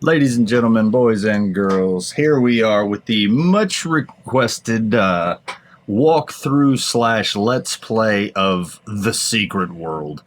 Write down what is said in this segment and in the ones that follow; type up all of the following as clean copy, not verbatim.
Ladies and gentlemen, boys and girls, here we are with the much requested walkthrough slash let's play of The Secret World.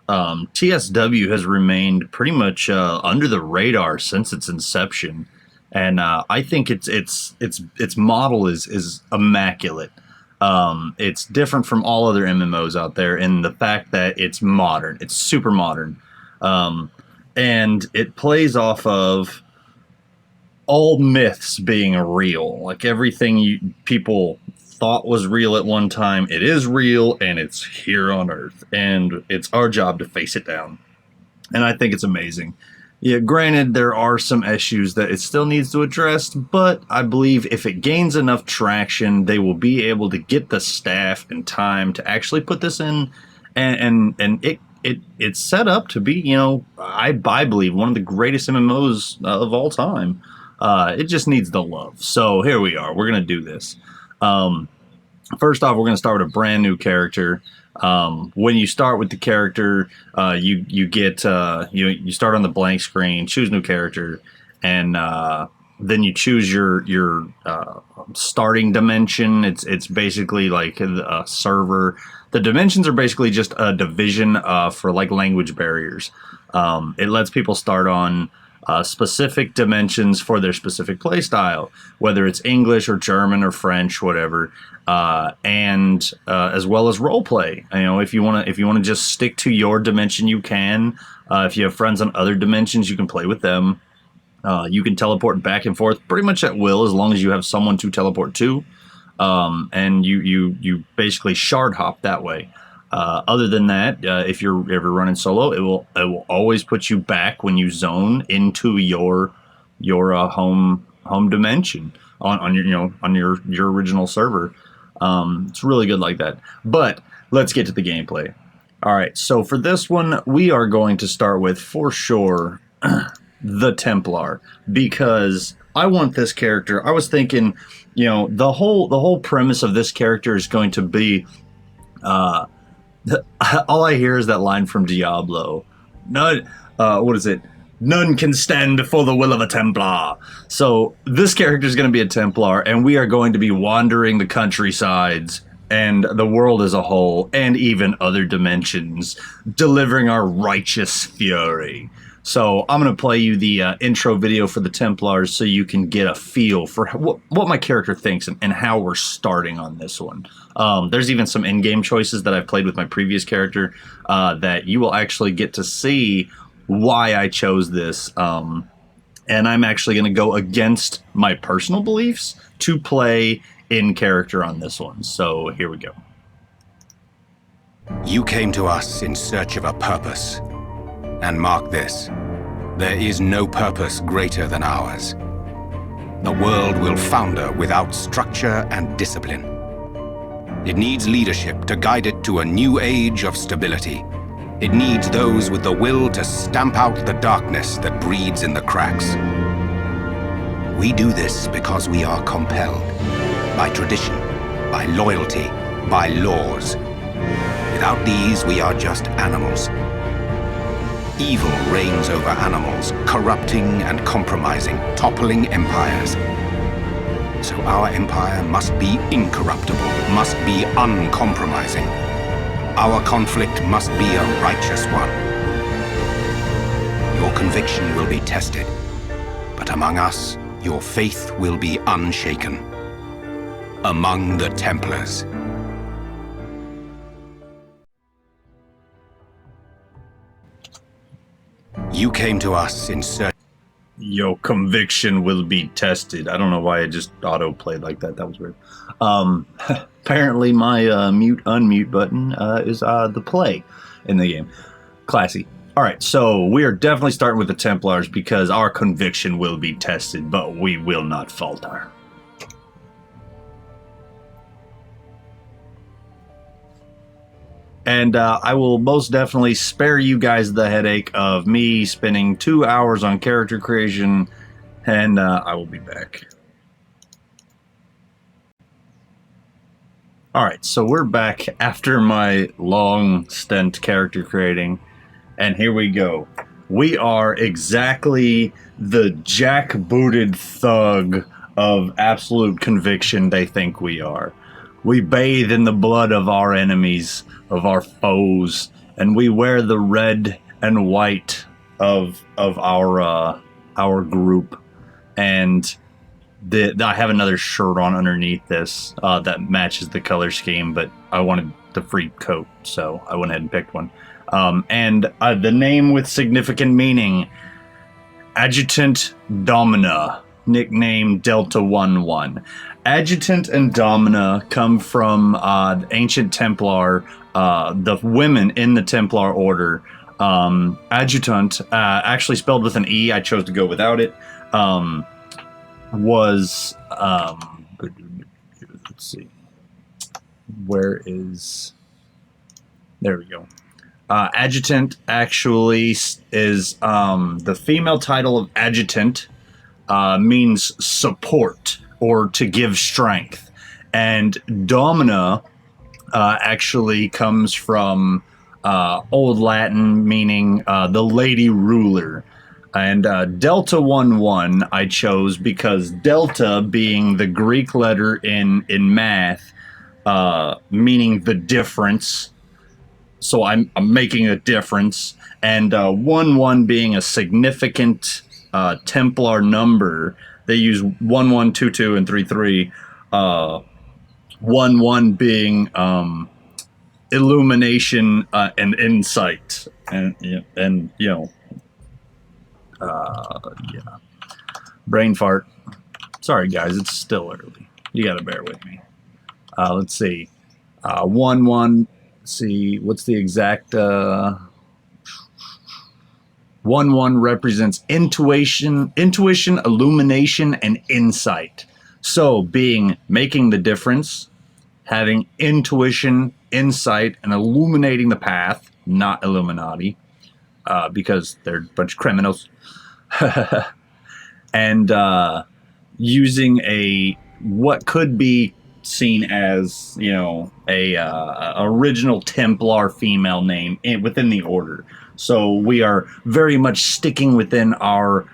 TSW has remained pretty much under the radar since its inception, and I think its model is immaculate. It's different from all other MMOs out there in the fact that it's modern. It's super modern. Um, and it plays off of all myths being real. Like everything people thought was real at one time, it is real and it's here on Earth. And it's our job to face it down. And I think it's amazing. Yeah, granted, there are some issues that it still needs to address, but I believe if it gains enough traction, they will be able to get the staff and time to actually put this in, and it's set up to be, I believe one of the greatest MMOs of all time. It just needs the love. So here we are. We're gonna do this. Um, First off, we're going to start with a brand new character. When you start with the character, you get you start on the blank screen, choose new character, and then you choose your starting dimension. It's basically like a server. The dimensions are basically just a division for like language barriers. It lets people start on specific dimensions for their specific playstyle, whether it's English or German or French, whatever, and as well as role play. You know, if you want to just stick to your dimension, you can. If you have friends on other dimensions, you can play with them. You can teleport back and forth pretty much at will as long as you have someone to teleport to, and you basically shard hop that way. Other than that, if you're ever running solo, it will always put you back when you zone into your home dimension on your on your original server. It's really good like that. But let's get to the gameplay. All right, so for this one, we are going to start with for sure the Templar because I want this character. I was thinking, the whole premise of this character is going to be. All I hear is that line from Diablo. None, what is it? None can stand before the will of a Templar. So this character is going to be a Templar, and we are going to be wandering the countrysides and the world as a whole, and even other dimensions, delivering our righteous fury. So I'm going to play you the intro video for the Templars so you can get a feel for what my character thinks and how we're starting on this one. There's even some in-game choices that I've played with my previous character that you will actually get to see why I chose this. And I'm actually going to go against my personal beliefs to play in character on this one. So here we go. You came to us in search of a purpose. And mark this, there is no purpose greater than ours. The world will founder without structure and discipline. It needs leadership to guide it to a new age of stability. It needs those with the will to stamp out the darkness that breeds in the cracks. We do this because we are compelled by tradition, by loyalty, by laws. Without these, we are just animals. Evil reigns over animals, corrupting and compromising, toppling empires. So our empire must be incorruptible, must be uncompromising. Our conflict must be a righteous one. Your conviction will be tested, but among us, your faith will be unshaken. Among the Templars. You came to us in search. Your conviction will be tested. I don't know why it just auto played like that. That was weird. Apparently, my mute unmute button is the play in the game. Classy. All right, so we are definitely starting with the Templars because our conviction will be tested, but we will not falter. And I will most definitely spare you guys the headache of me spending 2 hours on character creation, and I will be back. All right, so we're back after my long stint character creating, and here we go. We are exactly the jackbooted thug of absolute conviction they think we are. We bathe in the blood of our enemies, of our foes, and we wear the red and white of our group. And I have another shirt on underneath this that matches the color scheme, but I wanted the free coat, so I went ahead and picked one. And the name with significant meaning, Adjutant Domina, nickname Delta 11. Adjutant and Domina come from ancient Templar, the women in the Templar order. Adjutant, actually spelled with an E, I chose to go without it, was, let's see, where is, there we go. Adjutant actually is the female title of adjutant means support or to give strength. And Domina actually comes from Old Latin, meaning the lady ruler. And Delta 11 I chose because Delta being the Greek letter in math, meaning the difference. So I'm making a difference. And 1 being a significant Templar number. They use 1 1, 2 2, and 3 3. 1 being illumination and insight. And you know, yeah. Brain fart. Sorry, guys, it's still early. You got to bear with me. Let's see. 1 1. Let's see. What's the exact. 1 1 represents intuition, illumination, and insight. So, making the difference, having intuition, insight, and illuminating the path, not Illuminati, because they're a bunch of criminals. And using what could be seen as, a original Templar female name within the order. So we are very much sticking within our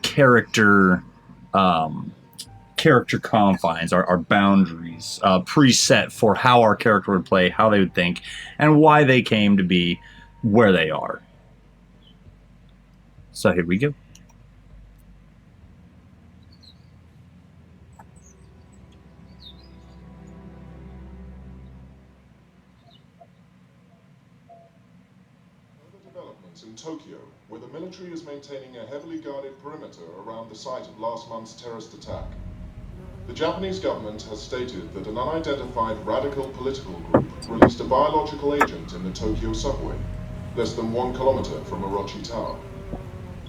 character confines, our boundaries, preset for how our character would play, how they would think, and why they came to be where they are. So here we go. In Tokyo, where the military is maintaining a heavily guarded perimeter around the site of last month's terrorist attack. The Japanese government has stated that an unidentified radical political group released a biological agent in the Tokyo subway, less than 1 kilometer from Orochi Tower.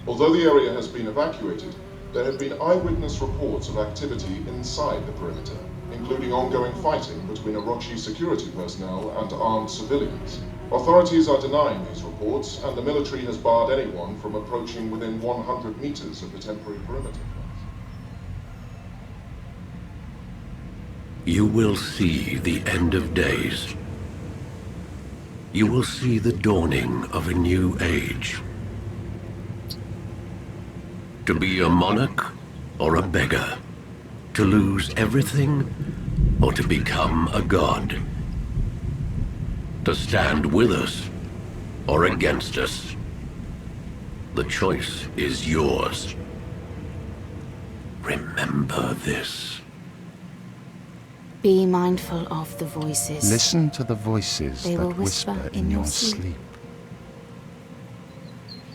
Although the area has been evacuated, there have been eyewitness reports of activity inside the perimeter, including ongoing fighting between Orochi security personnel and armed civilians. Authorities are denying these reports, and the military has barred anyone from approaching within 100 meters of the temporary perimeter. You will see the end of days. You will see the dawning of a new age. To be a monarch or a beggar. To lose everything or to become a god. To stand with us or against us. The choice is yours. Remember this. Be mindful of the voices. Listen to the voices They will that whisper in your sleep.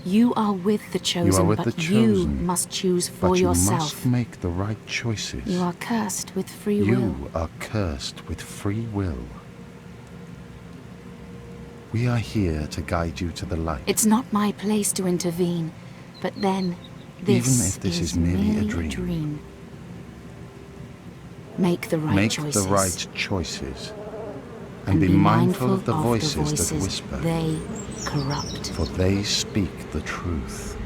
You are with the chosen, You are with but the you chosen, must choose for but you yourself. must make the right choices. You are cursed with free will. You are cursed with free will. We are here to guide you to the light. It's not my place to intervene, but then this, Even if this is merely a dream. Make the right Make choices. the right choices. And be mindful of the voices that whisper. They corrupt. For they speak the truth.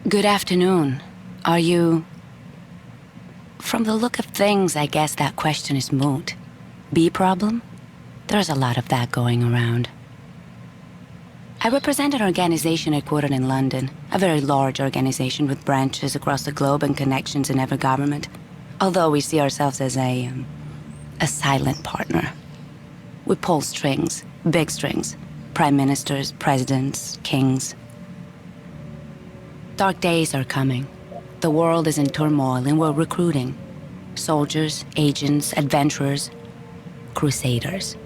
Good afternoon. Are you... From the look of things, I guess that question is moot. Bee problem? There's a lot of that going around. I represent an organization headquartered in London, a very large organization with branches across the globe and connections in every government, although we see ourselves as a silent partner. We pull strings, big strings, prime ministers, presidents, kings. Dark days are coming. The world is in turmoil and we're recruiting. Soldiers, agents, adventurers, crusaders.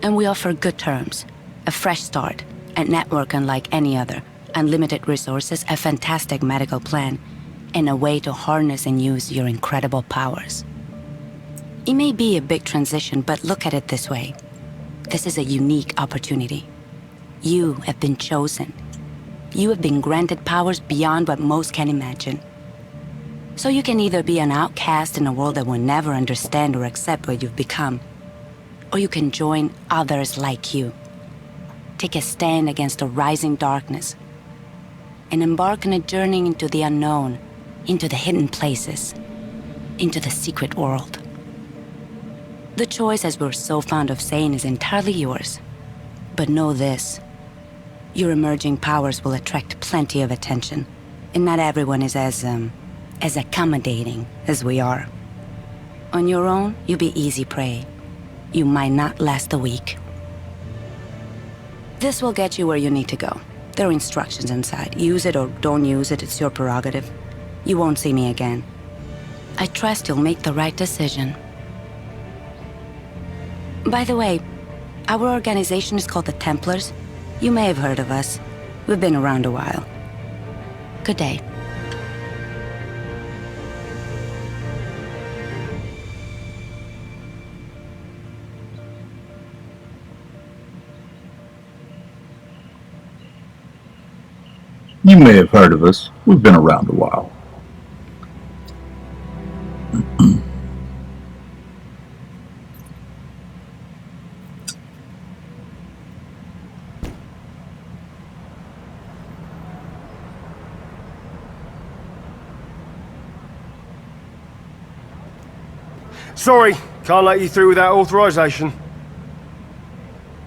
And we offer good terms, a fresh start, a network unlike any other, unlimited resources, a fantastic medical plan, and a way to harness and use your incredible powers. It may be a big transition, but look at it this way. This is a unique opportunity. You have been chosen. You have been granted powers beyond what most can imagine. So you can either be an outcast in a world that will never understand or accept what you've become, or you can join others like you. Take a stand against the rising darkness, and embark on a journey into the unknown, into the hidden places, into the secret world. The choice, as we're so fond of saying, is entirely yours. But know this. Your emerging powers will attract plenty of attention, and not everyone is as accommodating as we are. On your own, you'll be easy prey. You might not last a week. This will get you where you need to go. There are instructions inside. Use it or don't use it, it's your prerogative. You won't see me again. I trust you'll make the right decision. By the way, our organization is called the Templars. You may have heard of us. We've been around a while. Good day. You may have heard of us. We've been around a while. Sorry, can't let you through without authorization.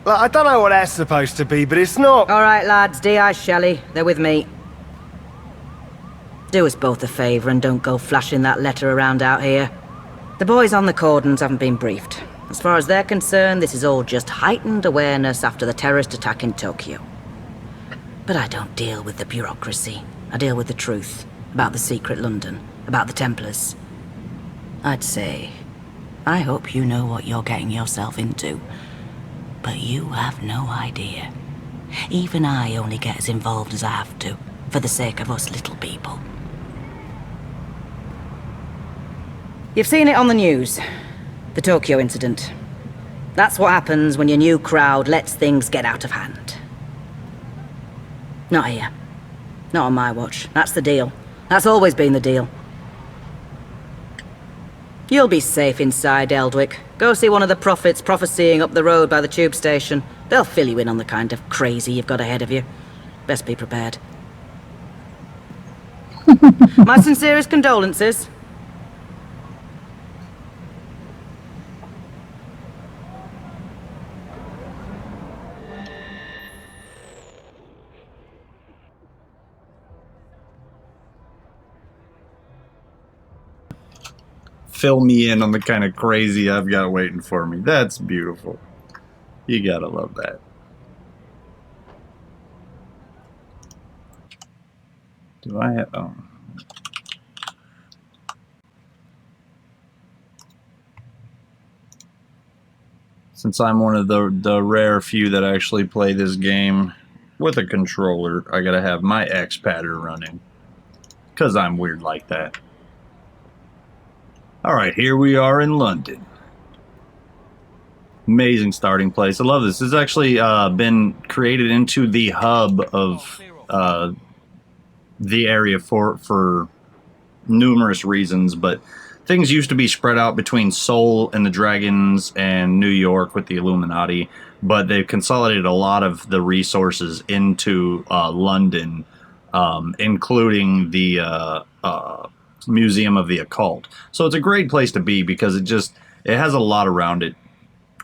Look, I don't know what that's supposed to be, but it's not... All right, lads, D.I. Shelley, they're with me. Do us both a favour and don't go flashing that letter around out here. The boys on the cordons haven't been briefed. As far as they're concerned, this is all just heightened awareness after the terrorist attack in Tokyo. But I don't deal with the bureaucracy. I deal with the truth. About the secret London. About the Templars. I'd say, I hope you know what you're getting yourself into. But you have no idea. Even I only get as involved as I have to, for the sake of us little people. You've seen it on the news. The Tokyo incident. That's what happens when your new crowd lets things get out of hand. Not here. Not on my watch. That's the deal. That's always been the deal. You'll be safe inside Eldwick. Go see one of the prophets prophesying up the road by the tube station. They'll fill you in on the kind of crazy you've got ahead of you. Best be prepared. My sincerest condolences. Fill me in on the kind of crazy I've got waiting for me. That's beautiful. You gotta love that. Do I have... Oh. Since I'm one of the rare few that actually play this game with a controller, I gotta have my X-Padder running. Because I'm weird like that. Alright, here we are in London. Amazing starting place. I love this. This has actually been created into the hub of the area for numerous reasons, but things used to be spread out between Seoul and the Dragons and New York with the Illuminati, but they've consolidated a lot of the resources into London including the Museum of the Occult. So it's a great place to be because it has a lot around it.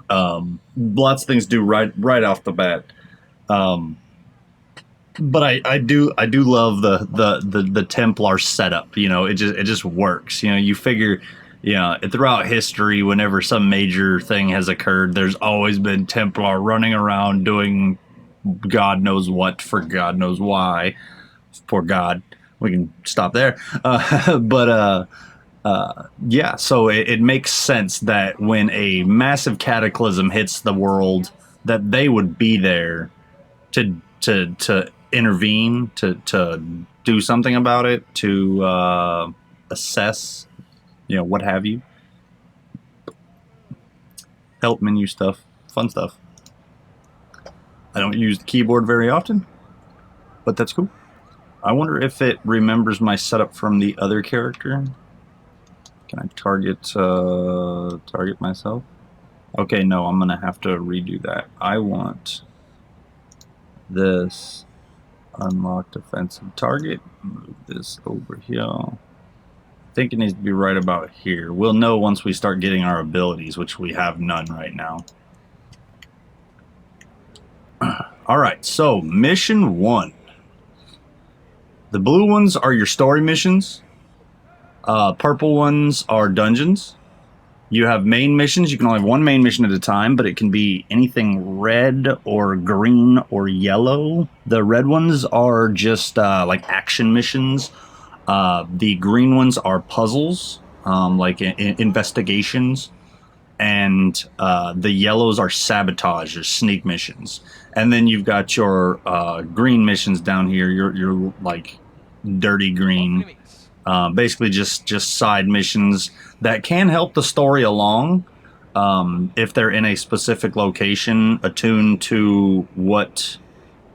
Lots of things do right off the bat. But I do love the Templar setup. You know, it just works. You know, you figure, you know, throughout history, whenever some major thing has occurred, there's always been Templar running around doing God knows what for God knows why. Poor God. We can stop there. Yeah, so it makes sense that when a massive cataclysm hits the world, that they would be there to intervene, to do something about it, to assess, you know, what have you. Help menu stuff, fun stuff. I don't use the keyboard very often, but that's cool. I wonder if it remembers my setup from the other character. Can I target myself? Okay, no, I'm gonna have to redo that. I want this unlock defensive target. Move this over here. I think it needs to be right about here. We'll know once we start getting our abilities, which we have none right now. All right, so mission 1. The blue ones are your story missions. Purple ones are dungeons. You have main missions. You can only have one main mission at a time, but it can be anything red or green or yellow. The red ones are just like action missions. The green ones are puzzles, like investigations. And the yellows are sabotage or sneak missions. And then you've got your green missions down here. Your like dirty green. Basically just side missions that can help the story along if they're in a specific location attuned to what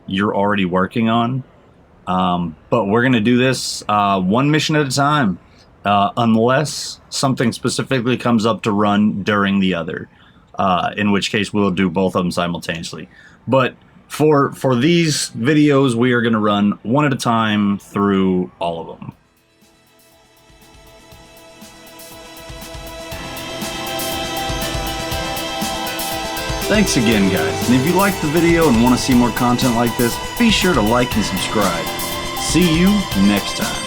you're already working on. But we're going to do this one mission at a time unless something specifically comes up to run during the other, in which case we'll do both of them simultaneously. But for these videos, we are going to run one at a time through all of them. Thanks again, guys, and if you liked the video and want to see more content like this, be sure to like and subscribe. See you next time.